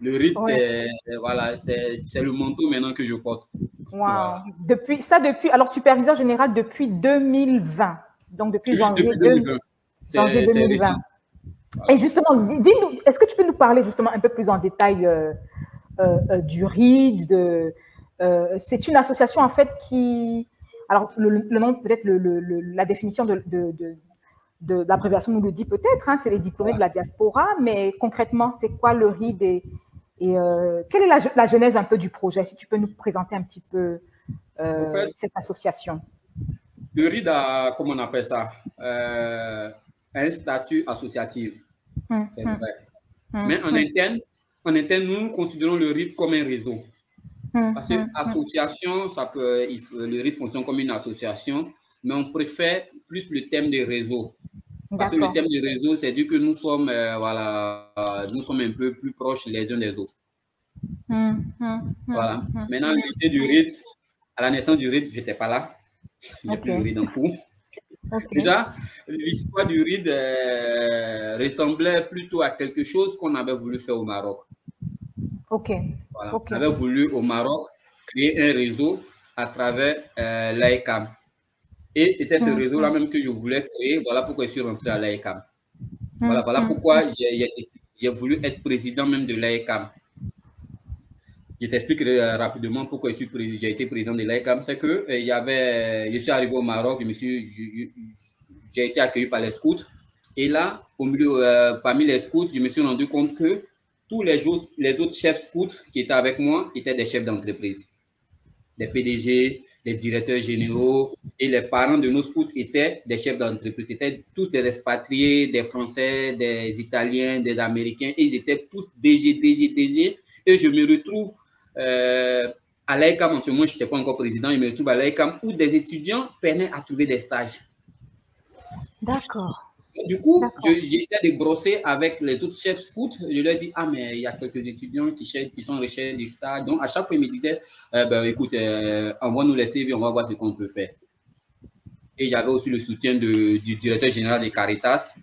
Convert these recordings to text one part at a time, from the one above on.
Le RID, Ouais. voilà, c'est le manteau maintenant que je porte. Wow. Voilà. Alors superviseur général depuis 2020, donc depuis Oui, janvier, depuis 2020. janvier C'est récent. 2020. Et Voilà. justement, dis-nous, est-ce que tu peux nous parler justement un peu plus en détail du RID c'est une association en fait qui, alors le nom peut-être la définition de l'abréviation nous le dit peut-être, hein, c'est les diplômés de la diaspora, mais concrètement c'est quoi le RID quelle est la genèse un peu du projet, si tu peux nous présenter un petit peu En fait, cette association. le RID a, comment on appelle ça, un statut associatif, c'est vrai. Mais en interne, nous considérons le RID comme un réseau. Parce que association, le RID fonctionne comme une association, mais on préfère plus le thème de réseau. Parce que le thème de réseau, c'est dit que nous sommes, nous sommes un peu plus proches les uns des autres. Voilà. Maintenant, l'idée du RID, à la naissance du RID, je n'étais pas là. Il n'y a plus le RID en cours. Déjà, l'histoire du RID ressemblait plutôt à quelque chose qu'on avait voulu faire au Maroc. Voilà. On avait voulu au Maroc créer un réseau à travers l'AECAM. Et c'était ce réseau-là même que je voulais créer. Voilà pourquoi je suis rentré à l'AECAM. Voilà pourquoi j'ai voulu être président même de l'AECAM. Je t'explique rapidement pourquoi j'ai été président de l'AECAM. C'est que je suis arrivé au Maroc, j'ai été accueilli par les scouts. Et là, parmi les scouts, je me suis rendu compte que tous les autres chefs scouts qui étaient avec moi étaient des chefs d'entreprise. Des PDG, des directeurs généraux et les parents de nos scouts étaient des chefs d'entreprise. C'était tous des expatriés, des Français, des Italiens, des Américains. Et ils étaient tous DG. Et je me retrouve à l'AECAM, en ce moment, je n'étais pas encore président, je me retrouve à l'AECAM où des étudiants peinaient à trouver des stages. D'accord. Du coup, j'essaie de brosser avec les autres chefs scouts. Je leur dis, ah, mais il y a quelques étudiants qui sont en recherche des stages. Donc, à chaque fois, ils me disaient, écoute, envoie-nous les CV, on va voir ce qu'on peut faire. Et j'avais aussi le soutien du directeur général de Caritas.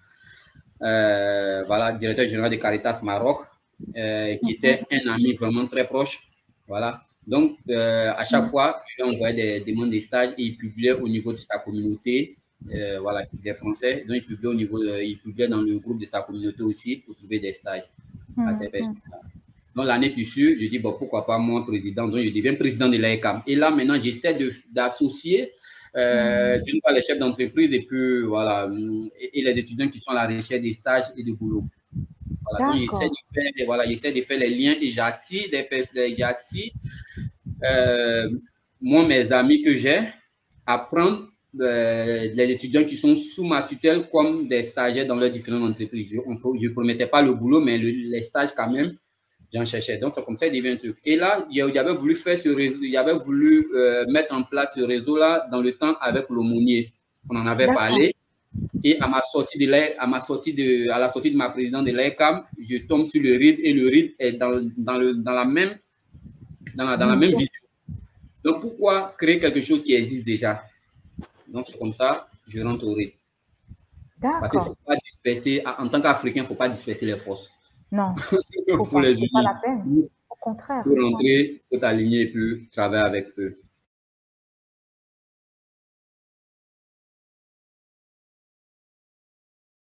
Voilà, directeur général de Caritas Maroc, qui était un ami vraiment très proche. Voilà. Donc, à chaque fois, je lui envoyais des demandes de stages et il publiait au niveau de sa communauté. Voilà, des Français. Donc, il publiait dans le groupe de sa communauté aussi pour trouver des stages à ces personnes-là. Donc, l'année issue, je dis, bon, pourquoi pas moi, président. Donc, je deviens président de l'AECAM. Et là, maintenant, j'essaie d'associer d'une part les chefs d'entreprise et puis, voilà, et les étudiants qui sont à la recherche des stages et de boulot. Voilà, donc, j'essaie de faire les liens et j'attire moi, mes amis que j'ai à prendre les étudiants qui sont sous ma tutelle comme des stagiaires dans leurs différentes entreprises. Je ne promettais pas le boulot, mais les stages quand même, j'en cherchais. Donc, c'est comme ça qu'il devient un truc. Et là, il avait voulu faire ce réseau, il avait voulu mettre en place ce réseau-là dans le temps avec l'aumônier. On en avait parlé. Et à la sortie de ma présidence de l'AECAM, je tombe sur le RID et le RID est dans la même vision. Donc, pourquoi créer quelque chose qui existe déjà? Donc, c'est comme ça, je rentre au RID. Parce qu'il ne faut pas disperser, en tant qu'Africain, il ne faut pas disperser les forces. Non, il faut les unir. pas la peine. Au contraire. Il faut rentrer, il faut t'aligner et puis travailler avec eux.